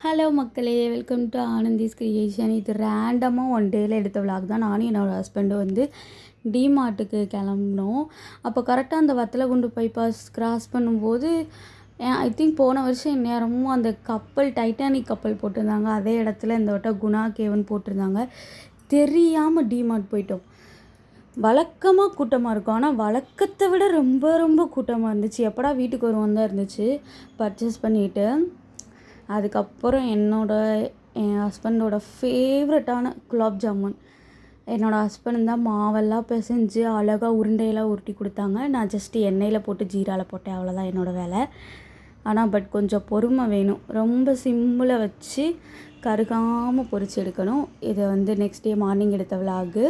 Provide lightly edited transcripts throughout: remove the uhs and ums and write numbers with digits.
Hello மக்களே, welcome to ஆனந்திஸ் creation. இது ரேண்டமாக ஒன் டேயில் எடுத்த விளாக் தான். நானும் என்னோடய ஹஸ்பண்டும் வந்து டிமார்ட்டுக்கு கிளம்புனோம். அப்போ கரெக்டாக அந்த வத்தலகுண்டு பைபாஸ் கிராஸ் பண்ணும்போது ஐ திங்க் போன வருஷம் இந்நேரமும் அந்த கப்பல் டைட்டானிக் கப்பல் போட்டிருந்தாங்க. அதே இடத்துல இந்த வட்டம் குணா கேவன் போட்டிருந்தாங்க. தெரியாமல் டிமார்ட் போயிட்டோம். வழக்கமாக கூட்டமாக இருக்கும், ஆனால் வழக்கத்தை விட ரொம்ப ரொம்ப கூட்டமாக இருந்துச்சு. எப்படா வீட்டுக்கு வருவோம் தான் இருந்துச்சு. பர்ச்சேஸ் பண்ணிவிட்டு அதுக்கப்புறம் என் ஹஸ்பண்டோட ஃபேவரட்டான குலாப் ஜாமுன். என்னோடய ஹஸ்பண்ட் தான் மாவெல்லாம் பிசைஞ்சு அழகாக உருண்டையெல்லாம் உருட்டி கொடுத்தாங்க. நான் ஜஸ்ட்டு எண்ணெயில் போட்டு ஜீராவில் போட்டேன், அவ்வளோதான் என்னோடய வேலை. ஆனால் கொஞ்சம் பொறுமை வேணும். ரொம்ப சிம்மில் வச்சு கருகாமல் பொரிச்சு எடுக்கணும். இதை வந்து நெக்ஸ்ட் டே மார்னிங் எடுத்த விலாகு.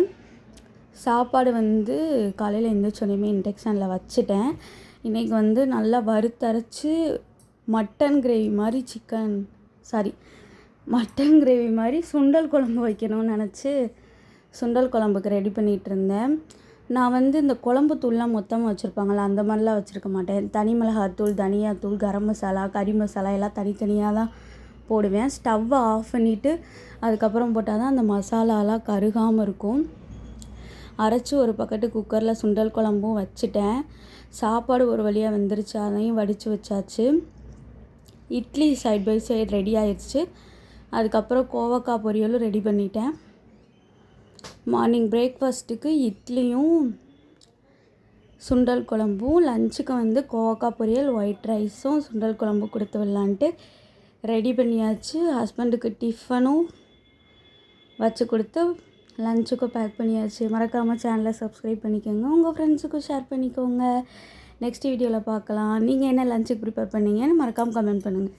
சாப்பாடு வந்து காலையில் எழுந்திரிச்சோன்னே இண்டக்ஷனில் வச்சுட்டேன். இன்றைக்கி வந்து நல்லா வறுத்தரைச்சி மட்டன் கிரேவி மாதிரி சுண்டல் குழம்பு வைக்கணும்னு நினச்சி சுண்டல் குழம்புக்கு ரெடி பண்ணிகிட்டு இருந்தேன். நான் வந்து இந்த குழம்பு தூள்லாம் மொத்தமாக வச்சுருப்பாங்களா, அந்த மாதிரிலாம் வச்சுருக்க மாட்டேன். தனி மிளகாத்தூள், தனியாத்தூள், கரம் மசாலா, கறி மசாலா எல்லாம் தனித்தனியாக தான் போடுவேன். ஸ்டவ்வை ஆஃப் பண்ணிவிட்டு அதுக்கப்புறம் போட்டால் தான் அந்த மசாலாலாம் கருகாமல் இருக்கும். அரைச்சி ஒரு பக்கெட்டு குக்கரில் சுண்டல் குழம்பும் வச்சுட்டேன். சாப்பாடு ஒரு வழியாக வெந்துருச்சு, அதையும் வடித்து வச்சாச்சு. Idli side by side ready ஆயிடுச்சு. அதுக்கப்புறம் கோவக்காய் பொரியலும் ரெடி பண்ணிட்டேன். மார்னிங் பிரேக்ஃபாஸ்ட்டுக்கு இட்லியும் சுண்டல் குழம்பும், லஞ்சுக்கு வந்து கோவக்காய் பொரியல், ஒயிட் ரைஸும் சுண்டல் குழம்பு கொடுத்து விடலான்ட்டு ரெடி பண்ணியாச்சு. ஹஸ்பண்டுக்கு டிஃபனும் வச்சு கொடுத்து லஞ்சுக்கும் பேக் பண்ணியாச்சு. மறக்காமல் சேனலை சப்ஸ்கிரைப் பண்ணிக்கோங்க, உங்கள் ஃப்ரெண்ட்ஸுக்கும் ஷேர் பண்ணிக்கோங்க. நெக்ஸ்ட் வீடியோவில் பார்க்கலாம். நீங்கள் என்ன லஞ்சுக்கு ப்ரிப்பேர் பண்ணீங்கன்னு மறக்காமல் கமெண்ட் பண்ணுங்கள்.